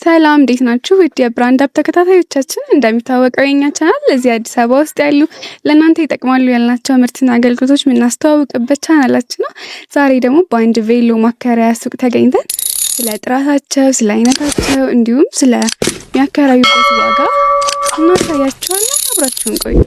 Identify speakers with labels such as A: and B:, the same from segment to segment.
A: ሰላም እንዴት ናችሁ? ውድ የብራንድ አፕ ተከታታዮቻችን እንደሚታወቀው የኛ ቻናል እዚህ አዲስ አበባ ውስጥ ያሉ ለእናንተ ይጠቅማሉ ያልናቸው ምርትና አገልግሎቶች የምናስተዋውቅበት ቻናላችን ነው። ዛሬ ደግሞ በአንድ ቬሎ ማከራያ ሱቅ ተገኝተን ስለ ጥራታቸው፣ ስለ አይነታቸው እንዲሁም ስለ የሚያከራዩበት ዋጋ እናሳያችኋለን። አብራችሁን ቆዩ።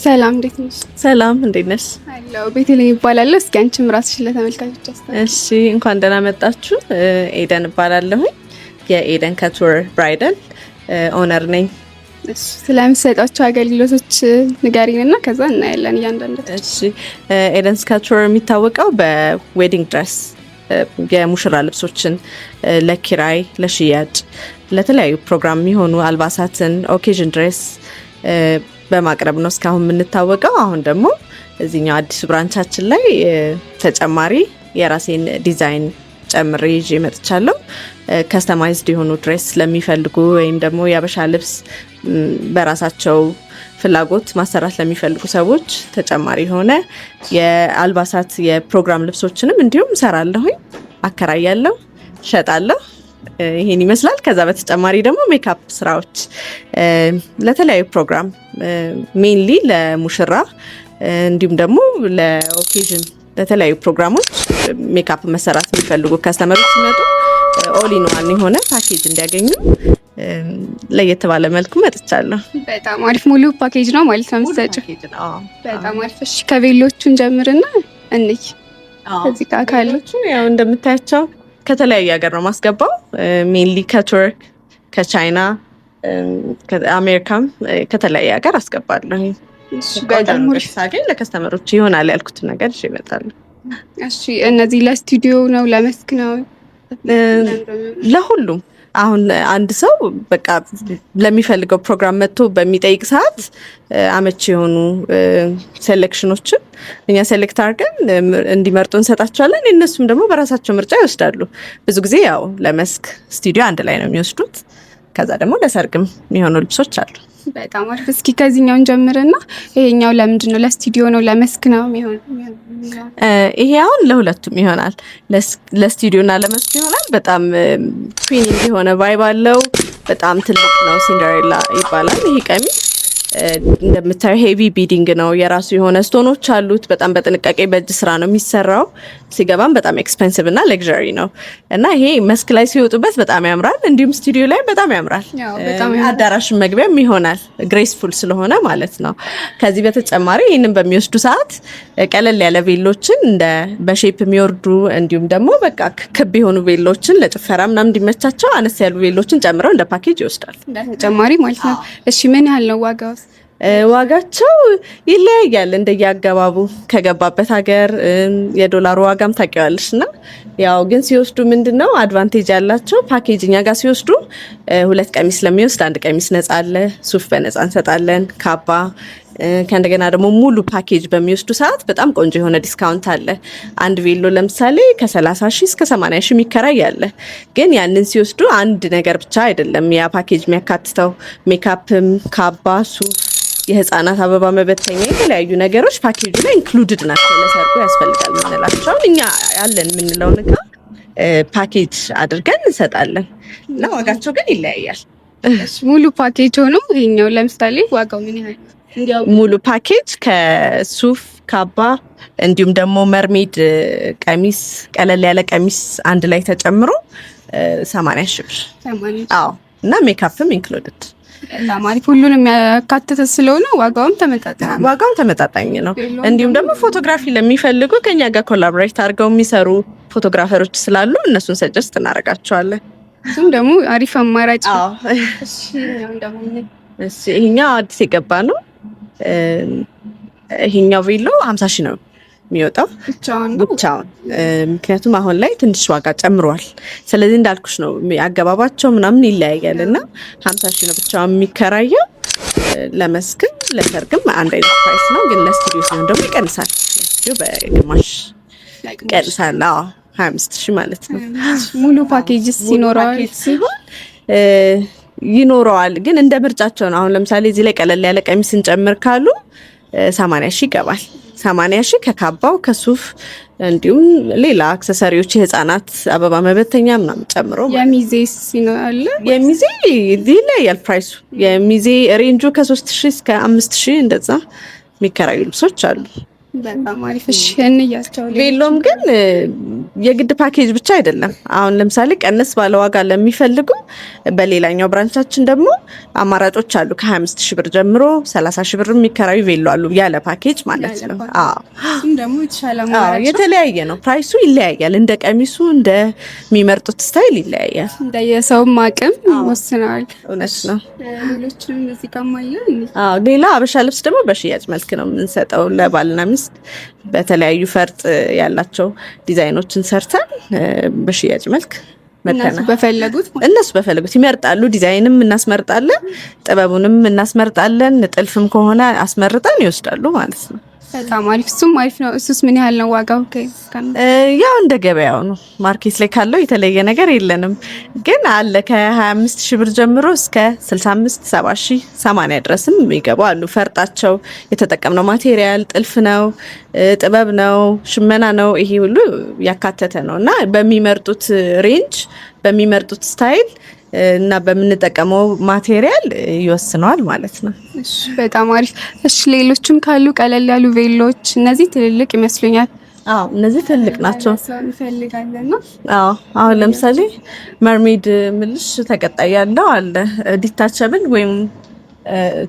A: ሰላም እንዴት ነሽ?
B: ሰላም እንዴት ነሽ?
A: አሎ ቤተልሔም ይባላል። እስኪ አንቺም ራስሽን ለተመልካቾች አስተዋውቂ።
B: እሺ እንኳን ደህና መጣችሁ። ኤደን እባላለሁ። የኤደን ከቱር ብራይዳል ኦነር ነኝ።
A: እሺ ስለምትሰጣቸው አገልግሎቶች ንገሪንና ከዛ እናያለን እያንዳንዳቸው።
B: እሺ ኤደንስ ከቱር የሚታወቀው በዌዲንግ ድረስ የሙሽራ ልብሶችን ለኪራይ፣ ለሽያጭ፣ ለተለያዩ ፕሮግራም የሚሆኑ አልባሳትን ኦኬዥን ድሬስ በማቅረብ ነው እስካሁን የምንታወቀው። አሁን ደግሞ እዚህኛው አዲሱ ብራንቻችን ላይ ተጨማሪ የራሴን ዲዛይን ጨምሬ ይዤ መጥቻለሁ። ከስተማይዝድ የሆኑ ድሬስ ለሚፈልጉ ወይም ደግሞ የአበሻ ልብስ በራሳቸው ፍላጎት ማሰራት ለሚፈልጉ ሰዎች ተጨማሪ የሆነ የአልባሳት የፕሮግራም ልብሶችንም እንዲሁም እሰራለሁኝ፣ አከራያለሁ፣ እሸጣለሁ። ይሄን ይመስላል። ከዛ በተጨማሪ ደግሞ ሜካፕ ስራዎች ለተለያዩ ፕሮግራም ሜንሊ ለሙሽራ እንዲሁም ደግሞ ለኦኬዥን ለተለያዩ ፕሮግራሞች ሜካፕ መሰራት የሚፈልጉ ከስተመሮች ሲመጡ ኦል ኢን ዋን የሆነ ፓኬጅ እንዲያገኙ ለየት ባለ መልኩ መጥቻለሁ።
A: በጣም አሪፍ ሙሉ ፓኬጅ ነው ማለት ነው የምትሰጪው? በጣም አሪፍ። እሺ ከቬሎቹን ጀምርና እንይ። እዚህ ጋር ካሉት
B: ያው እንደምታያቸው ከተለያየ ሀገር ነው ማስገባው። ሜንሊ ከቱርክ፣ ከቻይና፣ ከአሜሪካም ከተለያየ ሀገር አስገባለሁ። በጣም ሳገኝ ለከስተመሮች ይሆናል ያልኩትን ነገር ይዤ እመጣለሁ።
A: እሺ እነዚህ ለስቱዲዮ ነው ለመስክ ነው?
B: ለሁሉም። አሁን አንድ ሰው በቃ ለሚፈልገው ፕሮግራም መጥቶ በሚጠይቅ ሰዓት አመቺ የሆኑ ሴሌክሽኖችን እኛ ሴሌክት አድርገን እንዲመርጡ እንሰጣቸዋለን። እነሱም ደግሞ በራሳቸው ምርጫ ይወስዳሉ። ብዙ ጊዜ ያው ለመስክ ስቱዲዮ አንድ ላይ ነው የሚወስዱት። ከዛ ደግሞ ለሰርግም የሚሆኑ ልብሶች አሉ።
A: በጣም አሪፍ። እስኪ ከዚህኛውን ጀምርና ይሄኛው ለምንድን ነው? ለስቱዲዮ ነው ለመስክ ነው የሚሆነው?
B: ይሄ አሁን ለሁለቱም ይሆናል። ለስቱዲዮ እና ለመስክ ይሆናል። በጣም ትዊኒንግ የሆነ ቫይብ አለው። በጣም ትልቅ ነው። ሲንደሬላ ይባላል ይሄ ቀሚስ። እንደምታዩ ሄቪ ቢዲንግ ነው። የራሱ የሆነ ስቶኖች አሉት። በጣም በጥንቃቄ በእጅ ስራ ነው የሚሰራው። ሲገባም በጣም ኤክስፔንሲቭ እና ለግዠሪ ነው እና ይሄ መስክ ላይ ሲወጡበት በጣም ያምራል። እንዲሁም ስቱዲዮ ላይ በጣም ያምራል። አዳራሽ መግቢያም ይሆናል፣ ግሬስፉል ስለሆነ ማለት ነው። ከዚህ በተጨማሪ ይህንን በሚወስዱ ሰዓት ቀለል ያለ ቬሎችን እንደ በሼፕ የሚወርዱ እንዲሁም ደግሞ በቃ ክብ የሆኑ ቬሎችን ለጭፈራ ምናምን እንዲመቻቸው አነስ ያሉ ቬሎችን ጨምረው እንደ ፓኬጅ ይወስዳል
A: ተጨማሪ ማለት ነው። እሺ ምን ያህል ነው ዋጋው?
B: ዋጋቸው ይለያያል እንደየአገባቡ ከገባበት ሀገር የዶላሩ ዋጋም ታውቂዋለሽ። እና ያው ግን ሲወስዱ ምንድነው አድቫንቴጅ ያላቸው ፓኬጅ እኛ ጋር ሲወስዱ 2 ቀሚስ ለሚወስድ 1 ቀሚስ ነፃ አለ፣ ሱፍ በነፃ እንሰጣለን፣ ካባ ከእንደገና ደግሞ ሙሉ ፓኬጅ በሚወስዱ ሰዓት በጣም ቆንጆ የሆነ ዲስካውንት አለ። አንድ ቬሎ ለምሳሌ ከ30 ሺህ እስከ 80 ሺህ የሚከራይ አለ። ግን ያንን ሲወስዱ አንድ ነገር ብቻ አይደለም ያ ፓኬጅ የሚያካትተው ሜካፕም፣ ካባ፣ ሱፍ የህፃናት አበባ መበተኛ የተለያዩ ነገሮች ፓኬጁ ላይ ኢንክሉድድ ናቸው። ለሰርጉ ያስፈልጋል የምንላቸውን እኛ ያለን የምንለው ነገር ፓኬጅ አድርገን እንሰጣለን እና ዋጋቸው ግን ይለያያል።
A: ሙሉ ፓኬጅ ሆኖ ይሄኛው ለምሳሌ ዋጋው ምን ያህል?
B: ሙሉ ፓኬጅ ከሱፍ ካባ እንዲሁም ደግሞ መርሜድ ቀሚስ ቀለል ያለ ቀሚስ አንድ ላይ ተጨምሮ 80 ሺህ ብር። አዎ እና ሜካፕም ኢንክሉድድ
A: ለማለት ሁሉንም ያካተተ ስለሆነ ዋጋውም
B: ተመጣጣኝ ነው። እንዲሁም ደግሞ ፎቶግራፊ ለሚፈልጉ ከኛ ጋር ኮላቦሬት አድርገው የሚሰሩ ፎቶግራፈሮች ስላሉ እነሱን ሰጀስት እናደርጋቸዋለን።
A: እሱም ደግሞ አሪፍ አማራጭ ነው።
B: እሺ ይሄኛው አዲስ የገባ ነው። ይሄኛው ቬሎ 50 ሺህ ነው የሚወጣው ብቻውን። ምክንያቱም አሁን ላይ ትንሽ ዋጋ ጨምሯል። ስለዚህ እንዳልኩሽ ነው አገባባቸው ምናምን ይለያያል እና 50 ሺህ ነው ብቻውን የሚከራየው። ለመስክም ለሰርግም አንድ አይነት ፕራይስ ነው፣ ግን ለስቱዲዮ ሲሆን ደግሞ ይቀንሳል። ለስቱዲዮ በግማሽ ይቀንሳል። 25 ሺህ ማለት ነው።
A: ሙሉ ፓኬጅስ
B: ይኖረዋል ግን እንደ ምርጫቸው ነው። አሁን ለምሳሌ እዚህ ላይ ቀለል ያለ ቀሚስ እንጨምር ካሉ 80 ሺህ ይገባል። 80 ሺህ ከካባው ከሱፍ እንዲሁም ሌላ አክሰሰሪዎች የህፃናት አበባ መበተኛ ምናምን ጨምሮ።
A: የሚዜስ ይኖራል?
B: የሚዜ ይለያል ፕራይሱ። የሚዜ ሬንጁ ከ3000 እስከ 5000 እንደዛ የሚከራዩ ልብሶች አሉ።
A: በጣም አሪፍ። እሺ እንያቸው።
B: ቬሎም ግን የግድ ፓኬጅ ብቻ አይደለም። አሁን ለምሳሌ ቀነስ ባለ ዋጋ ለሚፈልጉ በሌላኛው ብራንቻችን ደግሞ አማራጮች አሉ። ከ25 ሺህ ብር ጀምሮ 30 ሺህ ብር የሚከራዩ ቬሎ አሉ ያለ ፓኬጅ ማለት ነው።
A: ደግሞ የተሻለ አማራጭ
B: የተለያየ ነው። ፕራይሱ ይለያያል። እንደ ቀሚሱ እንደሚመርጡት ስታይል ይለያያል።
A: እንደ የሰውም አቅም ይወስናል።
B: እውነት ነው።
A: ሌሎችንም እዚህ ጋር ማየው
B: ሌላ አበሻ ልብስ ደግሞ በሽያጭ መልክ ነው የምንሰጠው ለባልና ሚስት በተለያዩ ፈርጥ ያላቸው ዲዛይኖችን ሰርተን በሽያጭ መልክ እነሱ በፈለጉት ይመርጣሉ። ዲዛይንም እናስመርጣለን፣ ጥበቡንም እናስመርጣለን፣ ጥልፍም ከሆነ አስመርጠን ይወስዳሉ ማለት ነው።
A: በጣም አሪፍ። እሱም አሪፍ ነው። እሱስ ምን ያህል ነው ዋጋው?
B: ያው እንደ ገበያው ነው። ማርኬት ላይ ካለው የተለየ ነገር የለንም፣ ግን አለ ከ25 ሺህ ብር ጀምሮ እስከ 65 70 ሺህ 80 ድረስም የሚገቡ አሉ። ፈርጣቸው የተጠቀምነው ማቴሪያል ጥልፍ ነው፣ ጥበብ ነው፣ ሽመና ነው። ይሄ ሁሉ ያካተተ ነው እና በሚመርጡት ሬንጅ በሚመርጡት ስታይል እና በምንጠቀመው ማቴሪያል ይወስነዋል ማለት ነው።
A: እሺ በጣም አሪፍ። እሺ ሌሎችም ካሉ ቀለል ያሉ ቬሎች? እነዚህ ትልልቅ ይመስሉኛል።
B: እነዚህ ትልልቅ ናቸው። አሁን ለምሳሌ መርሜድ ምልሽ ተቀጣይ ያለው አለ ዲታቸብል ወይም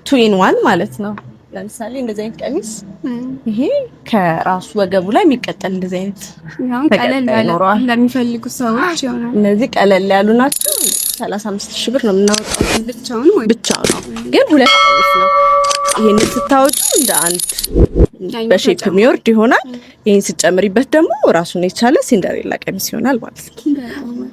B: 2 in 1 ማለት ነው። ለምሳሌ እንደዚህ አይነት ቀሚስ ይሄ ከራሱ ወገቡ ላይ የሚቀጠል እንደዚህ አይነት
A: ቀለል ያለ ለሚፈልጉ ሰዎች ይሆናል።
B: እነዚህ ቀለል ያሉ ናቸው። 35 ሺህ ብር ነው የምናወጣው ብቻውን ነው፣ ግን ሁለት ቀሚስ ነው። ይሄን ስታወጡ እንደ አንድ በሼፕ የሚወርድ ይሆናል። ይሄን ስጨምሪበት ደግሞ ራሱን የቻለ ሲንደሬላ ቀሚስ ይሆናል ማለት ነው።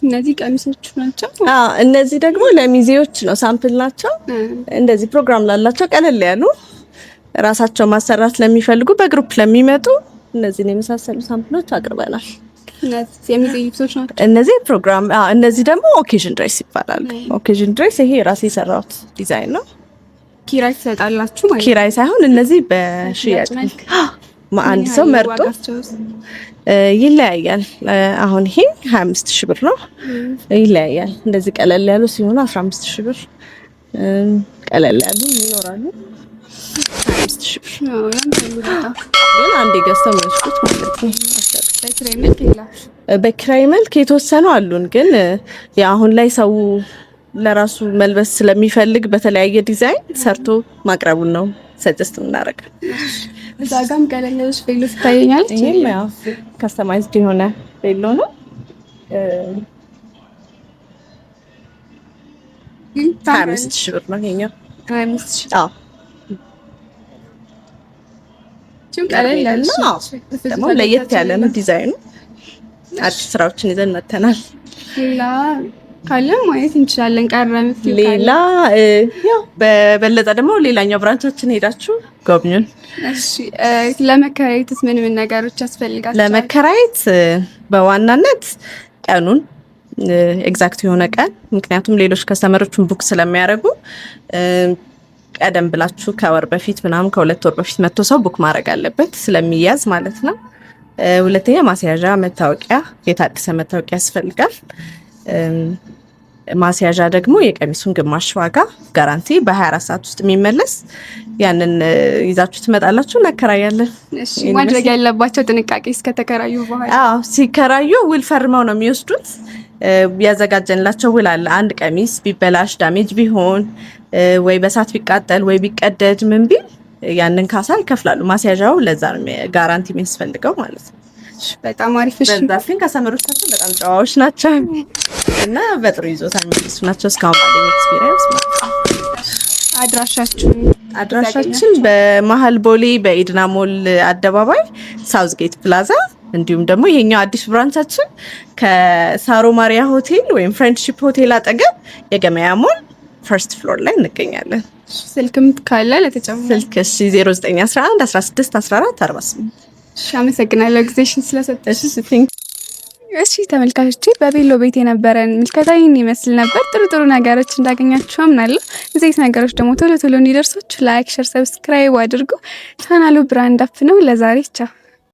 A: እነዚህ ቀሚሶች ናቸው።
B: እነዚህ ደግሞ ለሚዜዎች ነው፣ ሳምፕል ናቸው። እንደዚህ ፕሮግራም ላላቸው ቀለል ያሉ ራሳቸው ማሰራት ለሚፈልጉ በግሩፕ ለሚመጡ እነዚህን የመሳሰሉ ሳምፕሎች አቅርበናል።
A: የሚዜ ልብሶች ናቸው
B: እነዚህ ፕሮግራም። እነዚህ ደግሞ ኦኬዥን ድሬስ ይባላሉ። ኦኬዥን ድሬስ ይሄ ራሴ የሰራሁት ዲዛይን ነው።
A: ኪራይ ትሰጣላችሁ ማለት?
B: ኪራይ ሳይሆን እነዚህ በሽያጭ አንድ ሰው መርጦ ይለያያል። አሁን ይሄ 25 ሺህ ብር ነው። ይለያያል። እንደዚህ ቀለል ያሉ ሲሆኑ 15 ሺህ ብር፣ ቀለል ያሉ ይኖራሉ 25 ሺህ ብር። ግን አንዴ ገዝተው የሚወስዱት ማለት ነው። በኪራይ መልክ የተወሰኑ አሉን። ግን አሁን ላይ ሰው ለራሱ መልበስ ስለሚፈልግ በተለያየ ዲዛይን ሰርቶ ማቅረቡን ነው ሰጀስት የምናደርገው።
A: እዛ ጋርም ቀለል ያለች ቬሎ ትታየኛለች።
B: ይሄም ያው ከስተማይዝድ የሆነ ቬሎ ነው። 25 ሺህ ብር ነው ይሄኛው።
A: 25 ሺህ።
B: አዎ
A: ቀለል ያለ
B: ደግሞ ለየት ያለ ነው ዲዛይኑ። አዲስ ስራዎችን ይዘን መተናል።
A: ሌላ ካለ ማየት እንችላለን። ቀረም
B: ሌላ ያው በበለጠ ደግሞ ሌላኛው ብራንቻችን ሄዳችሁ ጎብኙን።
A: እሺ ለመከራየትስ ምን ነገሮች ያስፈልጋል?
B: ለመከራየት በዋናነት ቀኑን ኤግዛክት የሆነ ቀን፣ ምክንያቱም ሌሎች ከስተመሮችን ቡክ ስለሚያደርጉ ቀደም ብላችሁ ከወር በፊት ምናምን ከ2 ወር በፊት መጥቶ ሰው ቡክ ማድረግ አለበት ስለሚያዝ ማለት ነው። ሁለተኛ ማስያዣ መታወቂያ፣ የታደሰ መታወቂያ ያስፈልጋል። ማስያዣ ደግሞ የቀሚሱን ግማሽ ዋጋ ጋራንቲ በ24 ሰዓት ውስጥ የሚመለስ ያንን ይዛችሁ ትመጣላችሁ፣ እናከራያለን።
A: እሺ ማድረግ ያለባቸው ጥንቃቄ እስከተከራዩ በኋላ?
B: አዎ ሲከራዩ ውል ፈርመው ነው የሚወስዱት። ያዘጋጀንላቸው ውል አለ። አንድ ቀሚስ ቢበላሽ ዳሜጅ ቢሆን ወይ በሳት ቢቃጠል ወይ ቢቀደድ ምን ቢል ያንን ካሳ ይከፍላሉ። ማስያዣው ለዛ ነው ጋራንቲ የሚያስፈልገው ማለት ነው።
A: በጣም አሪፍ። እሺ
B: በዛፊን ከሰመሮቻችን በጣም ጨዋዎች ናቸው እና በጥሩ ይዞታ የሚመልሱ ናቸው። እስካሁን ባለኝ ኤክስፒሪየንስ አድራሻችን በመሀል ቦሌ በኢድና ሞል አደባባይ ሳውዝ ጌት ፕላዛ፣ እንዲሁም ደግሞ ይሄኛው አዲስ ብራንቻችን ከሳሮ ማሪያ ሆቴል ወይም ፍሬንድሺፕ ሆቴል አጠገብ የገበያ ሞል ፈርስት ፍሎር ላይ እንገኛለን።
A: ስልክም ካለ ለተጨማሪ
B: ስልክ 0911 16 14 48።
A: እሺ አመሰግናለሁ ጊዜሽን ስለሰጠሽ።
B: እሺ
A: ተመልካቾቼ በቬሎ ቤት የነበረን ምልከታ ይህን ይመስል ነበር። ጥሩ ነገሮች እንዳገኛችሁ አምናለሁ። እዚህ ነገሮች ደግሞ ቶሎ እንዲደርሳችሁ ላይክ፣ ሼር፣ ሰብስክራይብ አድርጉ። ቻናሉ ብራንድ አፕ ነው። ለዛሬ ቻው።